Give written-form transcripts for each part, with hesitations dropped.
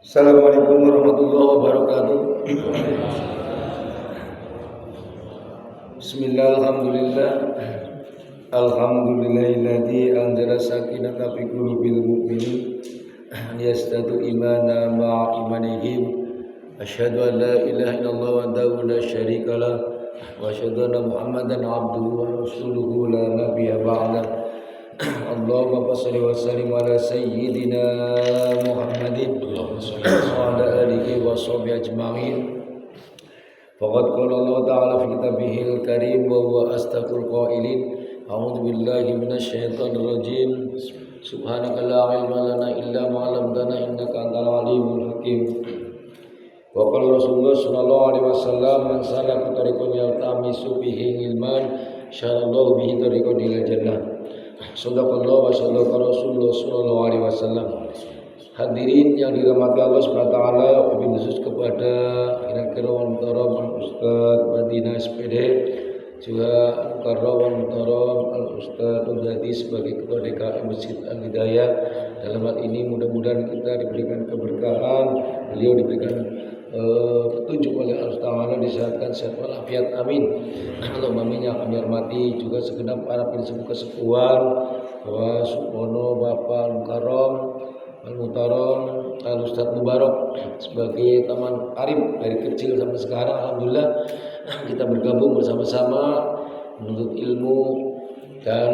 Assalamualaikum warahmatullahi wabarakatuh. Bismillah, alhamdulillah. Alhamdulillahilladzi anzala sakinata fi qulubil mu'minin yazdadu imana ma'a imanihim. Asyhadu an la ilaha illallah wahdahu la syarika lah wa asyhadu anna Muhammadan abduhu wa rasuluhu la nabiyya ba'da. Allahumma shalli wa sallim ala sayyidina Muhammadin wa ala alihi wa sahbihi ajma'in. Faqad qala Allah ta'ala fi kitabihil karim wa huwa asdaqul qailin. A'udzu billahi minasy syaithanir rajim. Subhanaka la ilma lana illa ma 'allamtana innaka antal alimul hakim. Wa qala Rasulullah sallallahu alaihi wasallam man salaka tariqan yaltamisu bihi ilman syarallahu bihi tariqan ila jannah. Sadaqallahu wa sadaqa Rasulullah sallallahu alaihi wasallam. Hadirin yang dirahmati Allah Subhanahu wa taala, wabil khusus kepada kira-kira muhtaram Al-Ustaz Madinah SPD, juga Mukarram Muhtaram Al-Ustaz Udhadi sebagai ketua DKM Masjid Al-Hidayah. Dalam hal ini mudah-mudahan kita diberikan keberkahan, beliau diberikan petunjuk oleh Allah Ta'ala, disehatkan sehat walafiat, amin. Allahumma amin. Yang kami hormati juga segenap para pimpinan kesepuhan, Bapak Supono, Bapak Mukarram Al-Muhtaram Al-Ustaz Mubarak sebagai teman karib dari kecil sampai sekarang. Alhamdulillah kita bergabung bersama-sama menuntut ilmu, dan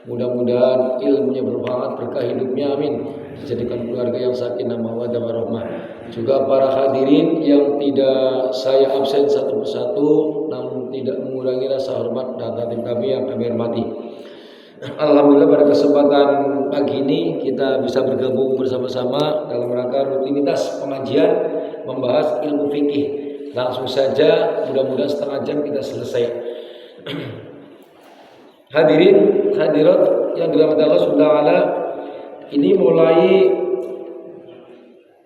mudah-mudahan ilmunya bermanfaat, berkah hidupnya, amin. Dijadikan keluarga yang sakinah mawaddah warahmah. Juga para hadirin yang tidak saya absen satu persatu, namun tidak mengurangi rasa hormat dan takdim kami yang kami hormati. Alhamdulillah pada kesempatan pagi ini kita bisa bergabung bersama-sama dalam rangka rutinitas pengajian membahas ilmu fikih. Langsung saja, mudah-mudahan setengah jam kita selesai. Hadirin hadirat yang dirahmati Allah Subhanahu wa taala, ini mulai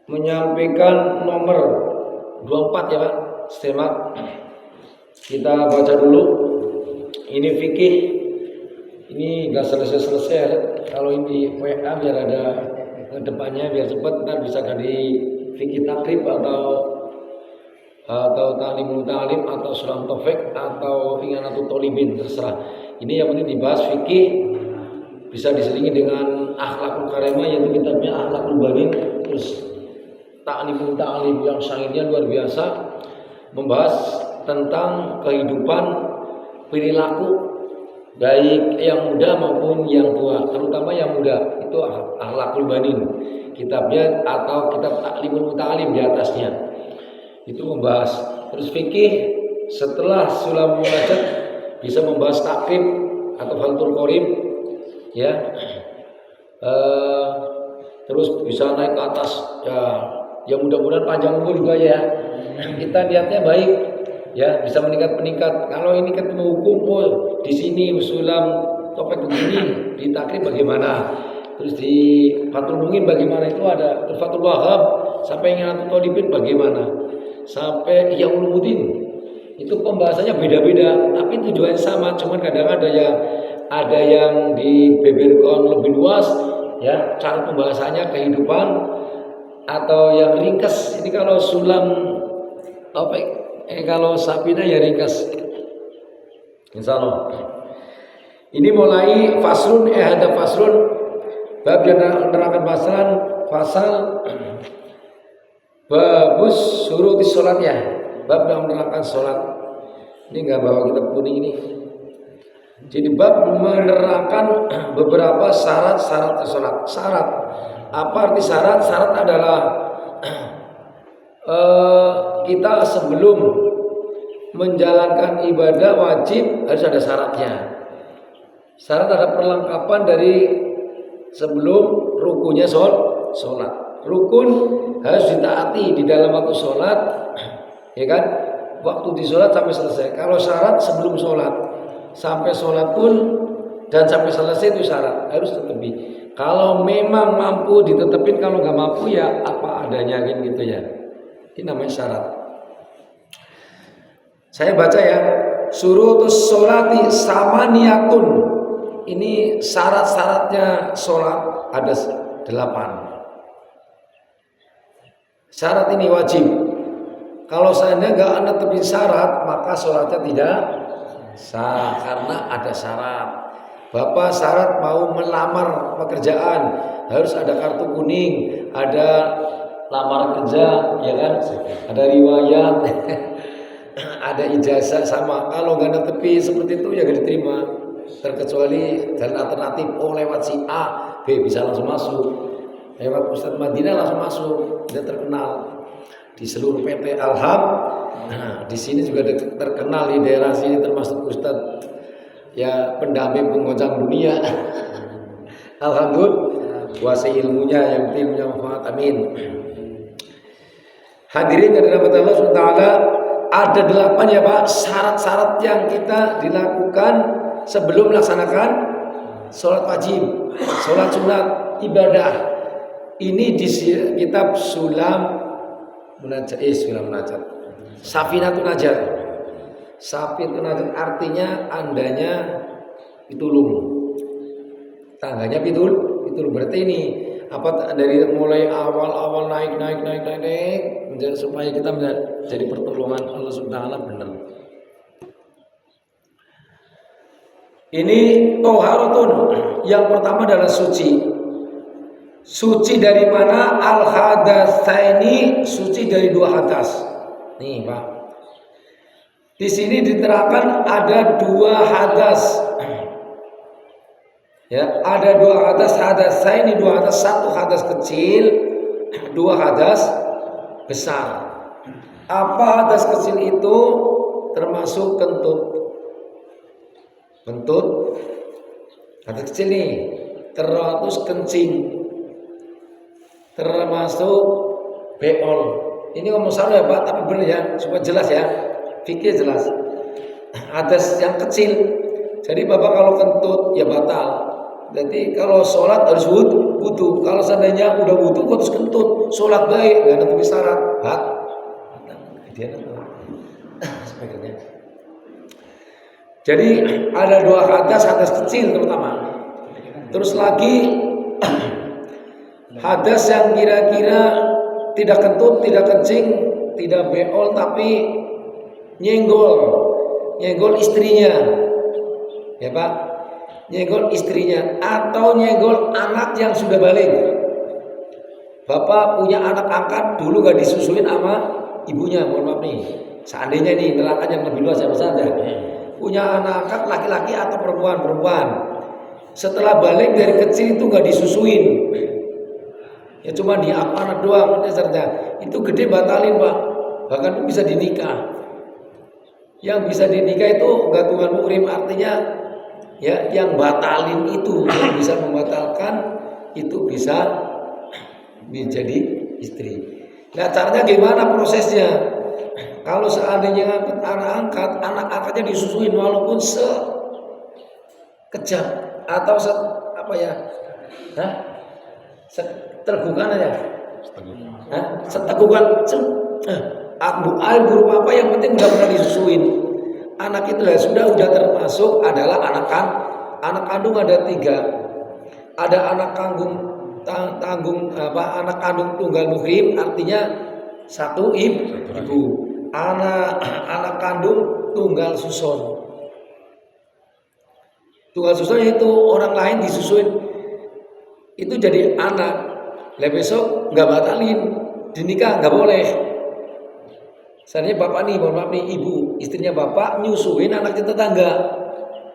menyampaikan nomor 24 ya Pak, semak. Kita baca dulu. Ini fikih. Ini enggak selesai-selesai. Kalau ini WA biar ada ke depannya biar cepat, ntar bisa di fikih takrib atau ta'limul ta'lim atau surah taufik atau inganatul tolibin, terserah. Ini yang penting dibahas fikih, bisa diselingi dengan akhlakul karimah, yaitu kitabnya Akhlakul Banin. Terus ta'limul ta'lim yang sangatnya luar biasa, membahas tentang kehidupan perilaku baik yang muda maupun yang tua, terutama yang muda. Itu Akhlakul Banin kitabnya, atau kitab Ta'limul Muta'alim di atasnya. Itu membahas. Terus fikih setelah sulam munajat bisa membahas takrib atau faltul qorib ya. Terus bisa naik ke atas ya mudah-mudahan panjang umur juga ya. Kita niatnya baik ya, bisa meningkat. Kalau ini ketemu hukum, di sini usulam topik begini, di takrib bagaimana, terus di fatul mungkin bagaimana, itu ada fatul wahab sampai inganatul tolibin bagaimana, sampai ya ulumuddin. Itu pembahasannya beda-beda, tapi tujuannya sama, cuman kadang ada yang dibeberkan lebih luas ya, cara pembahasannya kehidupan, atau yang ringkas. Ini kalau sulam topik, kalau sapina ya ringkas. Insyaallah. Ini mulai faslun, ada faslun bab yang menerangkan pasal babus suruh di sholat ya, bab yang menerangkan sholat. Ini nggak bawa kitab kuning ini. Jadi bab menerangkan beberapa syarat-syarat sholat. Syarat, apa arti syarat? Syarat adalah kita sebelum menjalankan ibadah wajib harus ada syaratnya. Syarat ada perlengkapan dari sebelum rukunnya sholat. Rukun harus ditaati di dalam waktu sholat, ya kan? Waktu di sholat sampai selesai. Kalau syarat sebelum sholat sampai sholat pun dan sampai selesai itu syarat harus ditepi. Kalau memang mampu ditetepin, kalau nggak mampu ya apa adanya kan gitu ya. Ini namanya syarat. Saya baca ya, syurutus sholati samaniyatun. Ini syarat-syaratnya sholat ada 8. Syarat ini wajib. Kalau seandainya nggak netepi syarat, maka sholatnya tidak sah karena ada syarat. Bapak syarat mau melamar pekerjaan harus ada kartu kuning, ada lamaran kerja, ya kan? Ada riwayat, ada ijazah sama. Kalau nggak netepi seperti itu ya nggak diterima. Terkecuali jalan alternatif, oh lewat si A, B bisa langsung masuk. Lewat Ustadz Madinah langsung masuk, dia terkenal di seluruh PT Alham. Nah, di sini juga terkenal di daerah sini termasuk Ustadz ya pendamping pengoncang dunia. Alhamdulillah, kuasai ilmunya yang ilmunya manfaat, amin. Hadirin yang dirahmati Allah SWT, ada 8 ya Pak syarat-syarat yang kita dilakukan sebelum melaksanakan sholat wajib, sholat sunat, ibadah. Ini di kitab Sulam Munajat, Safinatun Najat. Safinatun Najat artinya andanya pitulung, tangganya pitulung. Berarti ini apa dari mulai awal naik menjadi supaya kita menjadi pertolongan Allah Subhanahu wa taala benar. Ini toharatun, yang pertama adalah suci. Suci dari mana? Al-hadatsaini, suci dari 2 hadas. Nih, Pak. Di sini diterangkan ada 2 hadas. Ya, ada 2 hadas, hadatsaini 2 hadas, 1 hadas kecil, 2 hadas besar. Apa hadas kecil itu? Termasuk kentut. Hadas kecil nih, terus kencing. Termasuk beol. Ini ngomong salah ya Pak, tapi benar ya, supaya jelas ya, fikir jelas. Hadas yang kecil. Jadi Bapak kalau kentut ya batal. Jadi kalau sholat harus wudu. Kalau seandainya udah wudu terus kentut, sholat baik, nggak ada syarat. Jadi ada 2 hadas kecil terutama. Terus lagi hadas yang kira-kira tidak kentut, tidak kencing, tidak beol, tapi nyenggol istrinya, ya Pak, nyenggol istrinya atau nyenggol anak yang sudah balik. Bapak punya anak angkat dulu gak disusuin sama ibunya, mohon maaf nih. Seandainya ini neraka yang lebih luas ya Mas Anda. Punya anak angkat laki-laki atau perempuan. Setelah balik dari kecil itu gak disusuin. Ya cuma di anak doang, itu gede batalin Pak, bahkan bisa dinikah. Yang bisa dinikah itu enggak Tuhan muhrim, artinya ya yang batalin itu, yang bisa membatalkan itu bisa menjadi istri. Nah caranya gimana prosesnya? Kalau seandainya anak angkatnya disusuin walaupun sekejap atau setegukan aja. Setegukan. Air berupa apa yang penting udah pernah disusuin. Anak itu lah sudah termasuk adalah anak kandung ada 3. Ada anak anak kandung tunggal muhrim, artinya 1 ibu. Anak kandung tunggal susun. Tunggal susun itu orang lain disusuin. Itu jadi anak. Lah besok nggak batalin, dinikah nggak boleh. Seandainya bapak nih, mohon maaf nih, ibu, istrinya bapak nyusuin anaknya tetangga.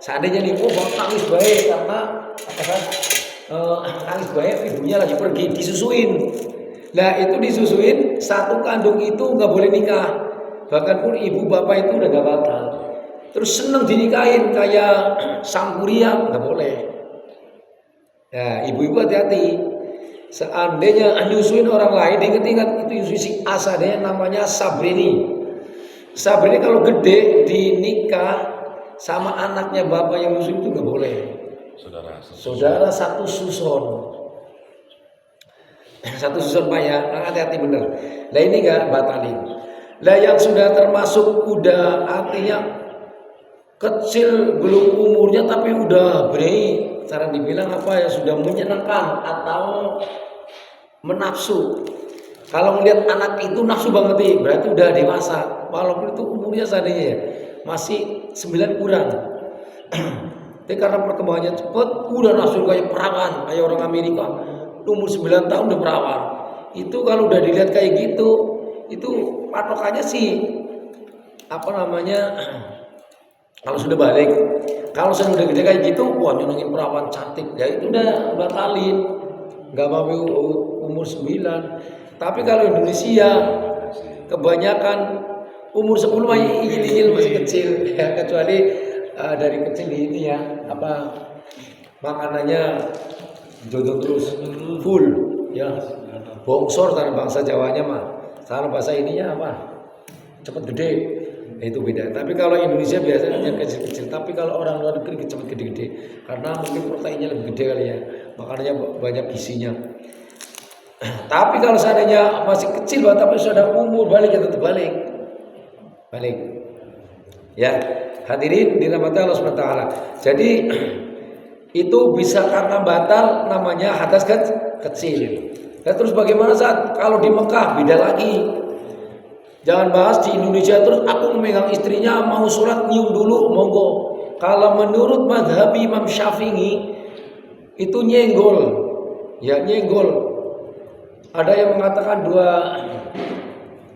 Seandainya nih, bapak nangis baik karena nangis baik, ibunya lagi pergi disusuin. Nah itu disusuin 1 kandung itu nggak boleh nikah. Bahkan pun ibu bapak itu udah nggak batal. Terus seneng dinikahin kayak sangkuriang nggak boleh. Nah, ibu-ibu hati-hati. Seandainya nyusuin orang lain, ingat-ingat itu nyusuin si asadnya namanya Sabrini. Sabrini kalau gede dinikah sama anaknya bapak yang nyusuin itu nggak boleh. Saudara satu susun. Satu susun Pak ya, hati-hati bener. Nah ini nggak batalin. Lah yang sudah termasuk udah artinya kecil belum umurnya tapi udah berani. Cara dibilang apa ya, sudah menyenangkan atau menafsu. Kalau melihat anak itu nafsu banget nih, berarti udah dewasa. Walaupun itu umurnya seandainya ya masih 9 kurang. Tapi karena perkembangannya cepat, udah nafsu kayak perawan, kayak orang Amerika. Umur 9 tahun udah perawan. Itu kalau udah dilihat kayak gitu, itu patokannya sih apa namanya? Kalau sudah balik, kalau sudah gede kayak gitu, wah nyenengin perawan cantik, ya itu udah batalin. Nggak mau umur 9. Tapi kalau Indonesia kebanyakan umur 10 masih kecil ya, kecuali dari kecil ini ya apa makanannya jodoh terus full ya, bongsor dari bangsa Jawanya mah. Kalau bahasa ininya apa? Cepat gede. Itu beda. Tapi kalau Indonesia biasanya yang kecil-kecil. Tapi kalau orang luar negeri cepat gede-gede karena mungkin proteinnya lebih gede kali ya. Makanannya banyak gizinya. Tapi kalau seandainya masih kecil tapi sudah umur balik ya tetap balik. Ya, hadirin dirahmati Allah SWT. Jadi itu bisa karena batal namanya hadas kecil. Dan terus bagaimana saat kalau di Mekah beda lagi. Jangan bahas di Indonesia terus aku memegang istrinya mau sholat nyium dulu monggo. Kalau menurut mazhab Imam Syafi'i itu nyenggol. Ya nyenggol. Ada yang mengatakan dua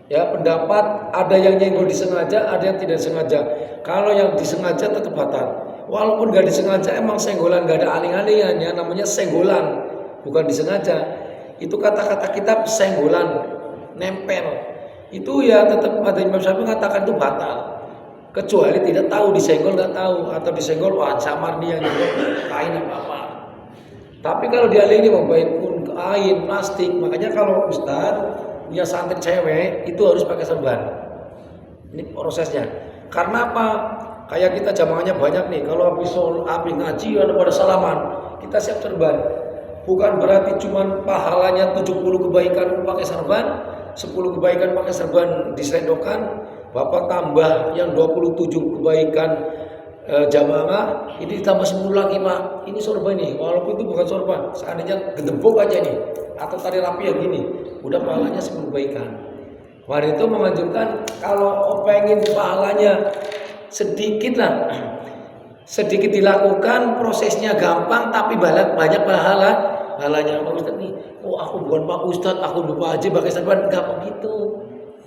ya pendapat, ada yang nyenggol disengaja, ada yang tidak sengaja. Kalau yang disengaja tetap batal. Walaupun gak disengaja emang senggolan, gak ada aling-alingannya, namanya senggolan, bukan disengaja. Itu kata-kata kitab senggolan, nempel. Itu ya tetap Imam Syafi'i mengatakan itu batal. Kecuali tidak tahu disenggol nggak tahu atau disenggol wah samar dia nyenggol kain apa-apa. Tapi kalau dialingi baik pun kain, plastik, makanya kalau Ustadz punya santri cewek itu harus pakai serban. Ini prosesnya. Karena apa? Kayak kita jamaahnya banyak nih. Kalau habis ngaji ada pada salaman, kita siap serban. Bukan berarti cuma pahalanya 70 kebaikan pakai serban, 10 kebaikan pakai serban diselendokan, Bapak tambah yang 27 kebaikan jamaah ini ditambah 10 lagi Pak. Ini sorban nih, walaupun itu bukan sorban. Seandainya gedebok aja nih atau tari rapi yang gini, udah pahalanya 10 kebaikan. Mari itu menganjurkan kalau pengen pahalanya sedikit lah, sedikit dilakukan, prosesnya gampang tapi banyak pahalanya. Pak Ustadz nih, oh aku bukan Pak Ustadz, aku lupa haji pakai serban, enggak begitu.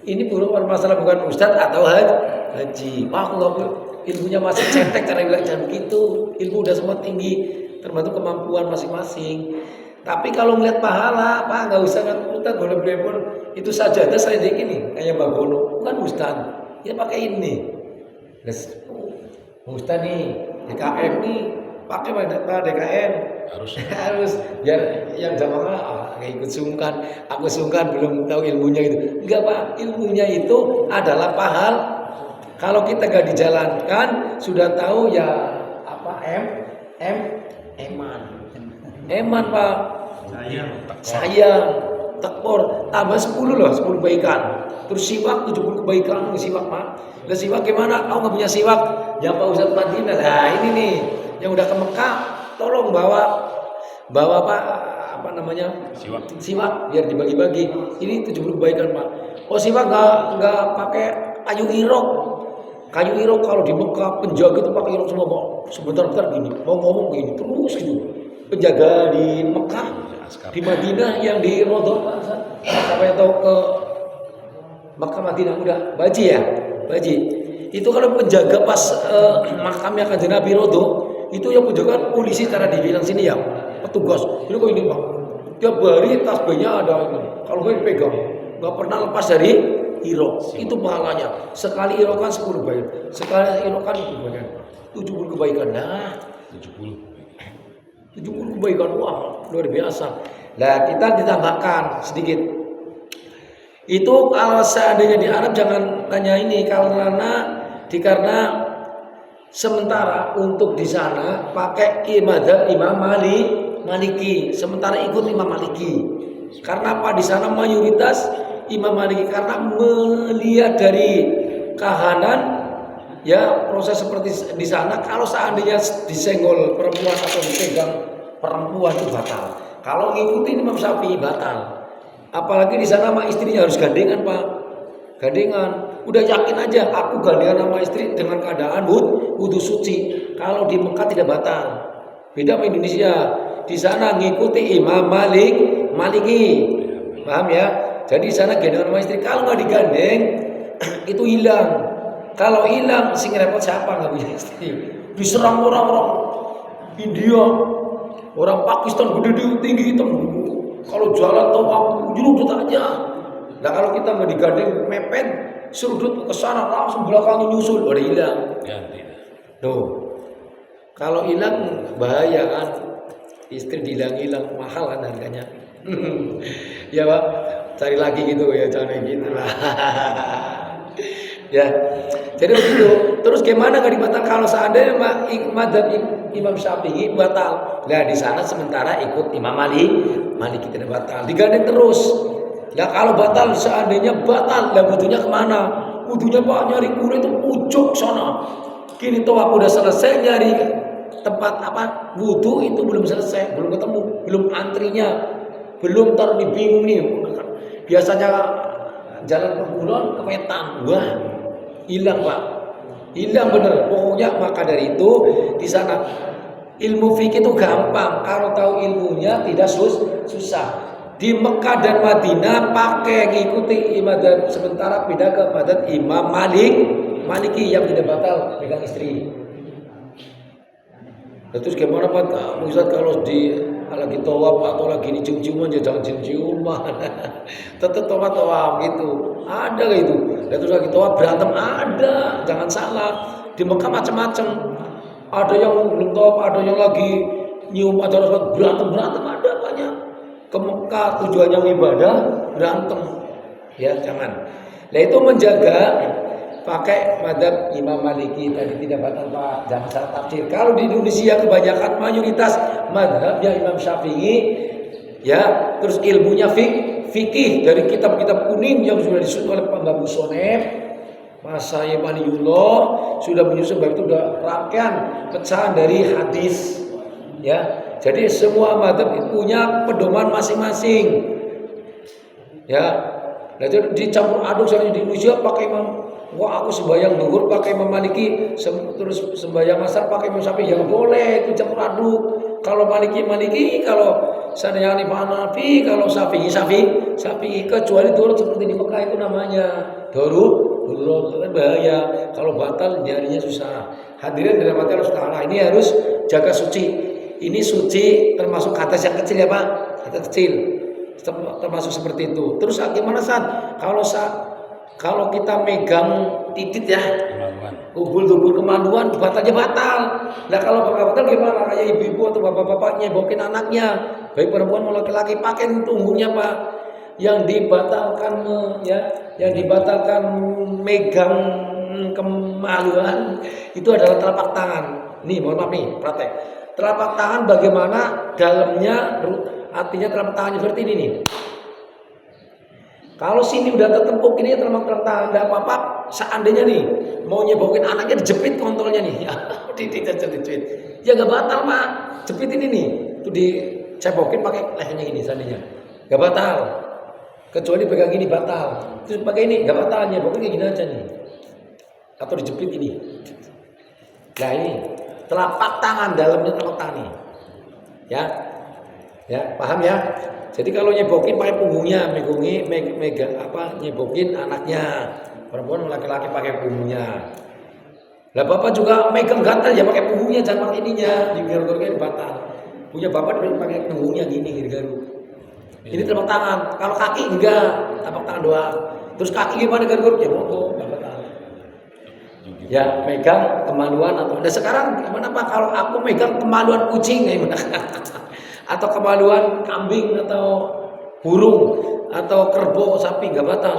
Ini bukan masalah bukan Ustadz atau haji. Aku nggak ilmunya masih cetek karena bilang jangan begitu. Ilmu udah semua tinggi, termasuk kemampuan masing-masing. Tapi kalau melihat pahala, Pak nggak usah Ustadz boleh pun itu saja. Ada saya ini kayak Mbak Bono, bukan Ustadz, dia pakai ini. Ustadz nih, DKM nih, pakai Pak DKM harus biar yang jamaah ikut sungkan. Aku sungkan belum tahu ilmunya itu. Enggak Pak, ilmunya itu adalah pahal. Kalau kita gak dijalankan, sudah tahu ya apa eman Pak. Sayang, tekor, tambah 10 loh, 10 kebaikan. Terus siwak 70 kebaikan, siwak Pak. Lah siwak gimana? Kau nggak punya siwak? Ya Pak Ustadz Madinah. Nah ini nih yang udah ke Mekah, tolong bawa Pak apa namanya? Siwak biar dibagi-bagi. Ini 70 kebaikan Pak. Oh siwak nggak pakai kayu irok. Kayu irok kalau di Mekah penjaga itu pakai irok semua Pak. Sebentar-bentar gini, mau ngomong gini terus gitu. Penjaga di Mekah, di Madinah yang di Rodok Pak. Sampai tahu ke Mekah Madinah udah baji ya. Baji. Itu kalau penjaga pas makamnya Kanjeng Nabi Rodok, itu yang penjaga polisi cara dibilang sini ya, petugas. Ini kok ini Pak. Tiap hari tasbihnya ada ini. Kalau gue pegang, nggak pernah lepas dari irok. Itu pahalanya. Sekali irokan 10 kebaikan. Sekali irokan 70 kebaikan. Nah, 70 kebaikan. Wah, luar biasa. Nah, kita ditambahkan sedikit. Itu kalau seandainya di Arab jangan tanya ini karena sementara untuk di sana pakai mazhab Imam Maliki, sementara ikut Imam Maliki. Karena apa di sana mayoritas Imam Maliki karena melihat dari kahanan ya proses seperti di sana kalau seandainya disenggol perempuan atau dipegang perempuan itu batal. Kalau ngikutin Imam Syafi'i batal. Apalagi di sana sama istrinya harus gandengan Pak, gandengan. Udah yakin aja aku gandengan sama istri dengan keadaan wudu suci. Kalau di Mekah tidak batal. Beda sama Indonesia. Di sana ngikuti Imam Maliki. Paham ya? Jadi di sana gandengan sama istri. Kalau nggak digandeng itu hilang. Kalau hilang sing repot siapa nggak punya istri? Diserang orang-orang India, orang Pakistan gede tinggi hitam. Kalau jalan tawaf nyerudut aja. Nah kalau kita mau digandeng mepet, serudut ke sana langsung belakangnya nyusul, udah hilang. Tuh, kalau hilang bahaya kan, istri hilang mahal kan harganya. Ya Pak, cari lagi gitu ya, jangan gitu lah. Ya, jadi begitu. Terus gimana nggak dibatal kalau seandainya madzhab Imam Syafi'i batal? Nah di sana sementara ikut Imam Maliki tidak batal, digandeng terus. Ya kalau batal seandainya batal, lah wudunya kemana? Wudunya Pak nyari kure itu ujung sana. Kini tuh aku udah selesai nyari tempat apa wudu itu belum selesai, belum ketemu, belum antrinya, belum taruh bingung nih. Biasanya jalan perbulan ke Wetan, wah hilang Pak, hilang bener. Pokoknya maka dari itu di sana ilmu fikih itu gampang, kalau tahu ilmunya tidak susah. Di Mekah dan Madinah pakai ngikuti imam dan sementara pindah ke madzhab Imam Maliki yang tidak batal pegang istri. Terus gimana Pak Ustaz kalau di lagi tawaf atau lagi ini cium-ciuman ya jangan cium-ciuman. Tetap tawaf gitu. Ada gitu. Dan terus lagi tawaf berantem ada. Jangan salah. Di Mekah macam-macam. Ada yang belum tawaf, ada yang lagi nyium acara berantem ada banyak. Ke Mekah tujuannya ibadah berantem. Ya jangan. Nah itu menjaga pakai madzhab Imam Maliki tadi tidak batal Pak, jangan salah tafsir. Kalau di Indonesia kebanyakan mayoritas madzhabnya Imam Syafi'i, ya terus ilmunya fikih dari kitab-kitab kuning yang sudah disusun oleh Pak Babu Sonep, Mas Sayyid Waliullah sudah menyusun, itu sudah rangkaian pecahan dari hadis, ya. Jadi semua madzhab punya pedoman masing-masing, ya. Nah jadi dicampur aduk soalnya di Indonesia pakai Imam. Wah aku sembahyang duhur pakai Imam Maliki, terus sembahyang asar pakai Imam Syafi'i, yang boleh itu campur aduk. Kalau Maliki, kalau seandainya Hanafi, kalau Syafi'i, kecuali durut seperti di Mekah itu namanya durut kan bahaya. Kalau batal nyarinya susah. Hadirin dirahmati Allah Taala, ini harus jaga suci. Ini suci termasuk hadas yang kecil ya Pak, hadas kecil termasuk seperti itu. Terus gimana kalau kita megang titik ya, kubul kemaluan batalnya batal. Nah kalau batal gimana? Kayak ibu-ibu atau bapak-bapak nyebokin anaknya, baik perempuan maupun laki-laki, pakai tunggungnya Pak. Yang dibatalkan megang kemaluan itu adalah telapak tangan. Nih mohon maaf nih, praktek. Telapak tangan bagaimana dalamnya, artinya telapak tangannya seperti ini nih. Kalau sini udah tertempuk ini telapak tangan, enggak apa-apa. Seandainya nih mau nyebokin anaknya dijepit kontolnya nih, ya dijepit. Ya nggak batal Pak, jepit ini nih, itu dicebokin pakai lehernya ini seandainya, nggak batal. Kecuali pegang ini batal. Terus pakai ini nggak batal, nyebokin kayak gini aja nih, atau dijepit ini. Nah ini telapak tangan, dalamnya telapak tangan nih, ya paham ya. Jadi kalau nyebokin pakai punggungnya, nyebokin anaknya, perempuan laki-laki pakai punggungnya. Lah bapak juga megang gatal ya pakai punggungnya, jangan pakai ininya, digaruk-garuknya batal. Punya bapak pakai punggungnya gini garuk. Ini telapak tangan. Kalau kaki enggak, telapak tangan doang. Terus kaki gimana garuk-garuk ya monggo, batal. Ya megang kemaluan atau. Nah sekarang gimana Pak kalau aku megang kemaluan kucing gimana? Atau kemaluan kambing atau burung atau kerbau sapi nggak batal.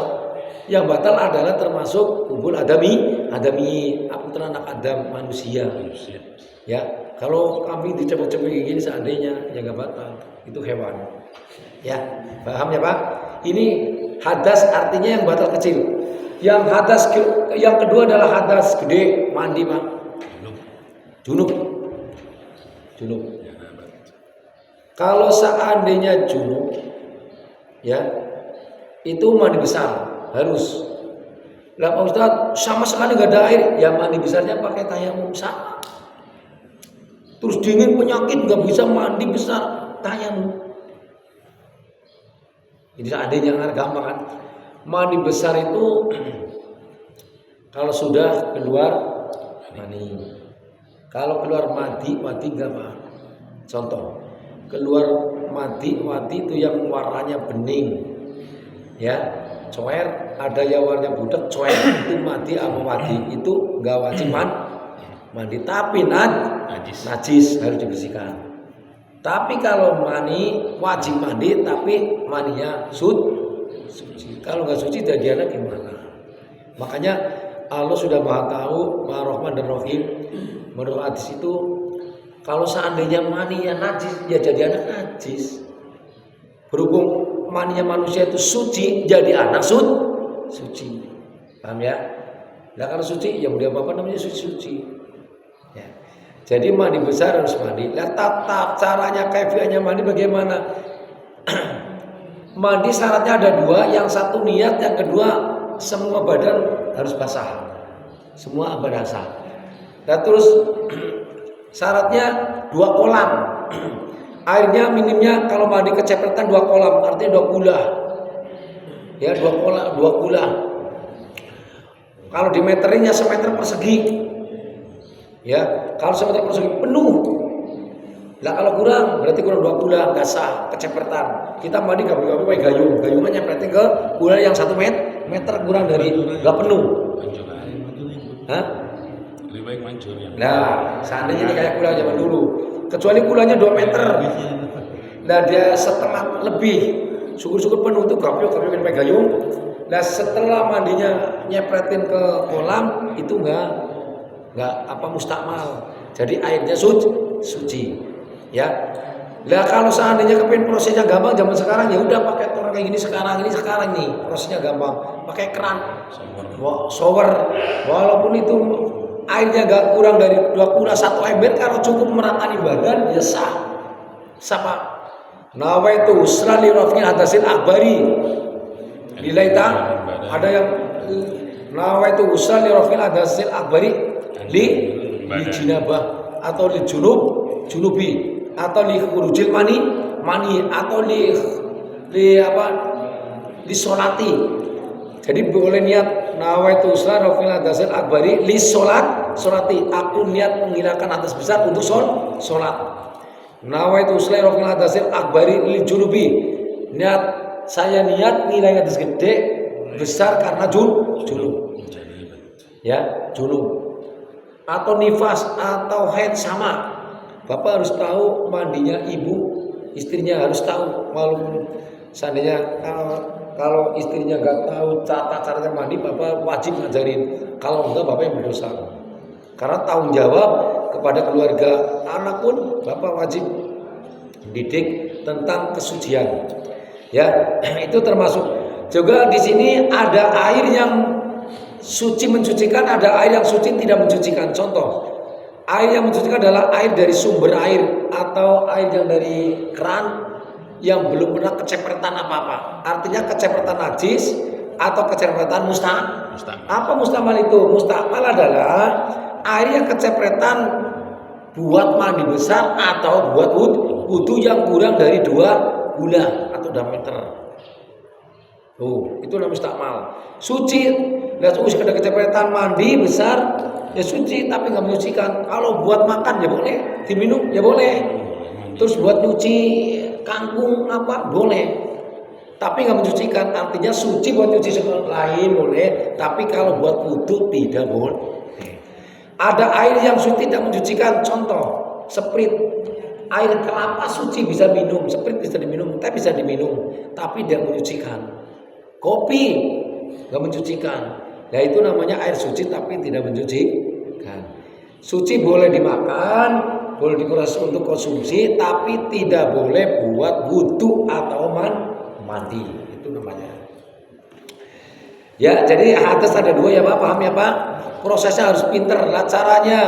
Yang batal adalah termasuk kubul adami putra anak Adam manusia. Ya kalau kambing dicebok-cebok gini seandainya ya nggak batal, itu hewan. Ya paham ya Pak? Ini hadas artinya yang batal kecil. Yang hadas yang kedua adalah hadas gede, mandi Pak. Junub. Kalau seandainya junub, ya itu mandi besar harus. Lah Pak Ustaz sama sekali nggak ada air, ya mandi besarnya pakai tayamum sama. Terus dingin penyakit nggak bisa mandi besar tayamum. Jadi seandainya gampang kan, mandi besar itu kalau sudah keluar mani. Kalau keluar mati nggak apa. Contoh, keluar mati itu yang warnanya bening, ya, coer. Ada yang warnanya budak, coer itu mati apa mati itu nggak wajib mandi. Tapi najis harus dibersihkan. Tapi kalau mani wajib mandi, tapi maninya suci. Kalau nggak suci jadiannya gimana? Makanya Allah sudah Maha Tahu, Maha Rahman dan Rahim. Menurut hadis itu, kalau seandainya maninya najis, ya jadi anak najis. Berhubung maninya manusia itu suci, jadi anak suci. Paham ya? Nah kalau suci, ya udah apa namanya suci. Ya. Jadi mandi besar harus mandi. Nah tata caranya kaifiahnya mandi bagaimana? Mandi syaratnya ada dua. Yang satu niat, yang kedua semua badan harus basah. Semua basah. Nah terus syaratnya 2 kolam. Airnya minimnya kalau mandi kecepretan 2 kolam, artinya 2 kula. Ya 2 kula. Kalau dimeterinnya semeter persegi. Ya, kalau semeter persegi penuh. Lah kalau kurang berarti kurang 2 kula, enggak sah, kecepretan. Kita mandi enggak boleh pakai gayung. Gayungnya nyepretin ke kula yang 1 meter kurang dari enggak penuh. Hah? Lebih baik mancur ya. Nah, seandainya ini kayak kula zaman dulu. Kecuali kulanya 2 meter. Nah, dia setengah lebih. Syukur-syukur penuh itu gapio pakai gayung. Nah, setelah mandinya nyepretin ke kolam itu enggak mustakmal. Jadi airnya suci. Ya. Lah kalau seandainya kepengen prosesnya gampang zaman sekarang ya udah pakai orang kayak gini sekarang nih prosesnya gampang. Pakai keran. Shower. Walaupun itu airnya enggak kurang dari 2 kula 1 ember, kalau cukup meratani badan ya sah. Sapa? Nawaitu usra li raf'il hadasil akbari. Dilaita ada yang nawaitu usra li raf'il hadasil akbari li jinabah atau li junubi atau li khurujil mani atau li solati. Jadi boleh niat nawaitu usra raf'il hadasil akbari li solati, aku niat menghilangkan hadas besar untuk solat. Nawaitu usra raf'il hadasil akbari li junubi, saya niat nilai hadas gede besar karena junub. Ya, junub. Atau nifas atau haid sama. Bapak harus tahu mandinya ibu, istrinya harus tahu. Malu seandainya kalau istrinya nggak tahu tata caranya mandi, bapak wajib ngajarin. Kalau enggak, bapak yang berdosa. Karena tanggung jawab kepada keluarga anak pun bapak wajib didik tentang kesucian. Ya, itu termasuk. Juga di sini ada air yang suci mencucikan, ada air yang suci tidak mencucikan. Contoh, air yang mencucikan adalah air dari sumber air atau air yang dari keran yang belum pernah kecepretan apa-apa. Artinya kecepretan najis atau kecepretan musta'mal. Apa musta'mal itu? Musta'mal adalah air yang kecepretan buat mandi besar atau buat wudu yang kurang dari 2 gula atau 2 meter. Itu namanya musta'mal. Suci. Lihat sekedar kecepretan mandi besar ya suci, tapi nggak menyucikan. Kalau buat makan ya boleh, diminum ya boleh. Terus buat nyuci kangkung apa boleh, tapi nggak mencucikan. Artinya suci buat nyuci lain boleh, tapi kalau buat wudu tidak boleh. Ada air yang suci tidak mencucikan. Contoh, sprit. Air kelapa suci bisa minum, sprit bisa diminum, teh bisa diminum, tapi tidak mencucikan. Kopi nggak mencucikan. Nah itu namanya air suci tapi tidak mencucikan. Suci boleh dimakan, boleh dikuras untuk konsumsi, tapi tidak boleh buat wudu atau mandi. Itu namanya. Ya, jadi hadas ada 2 ya Pak, paham ya Pak? Prosesnya harus pinter. Lah caranya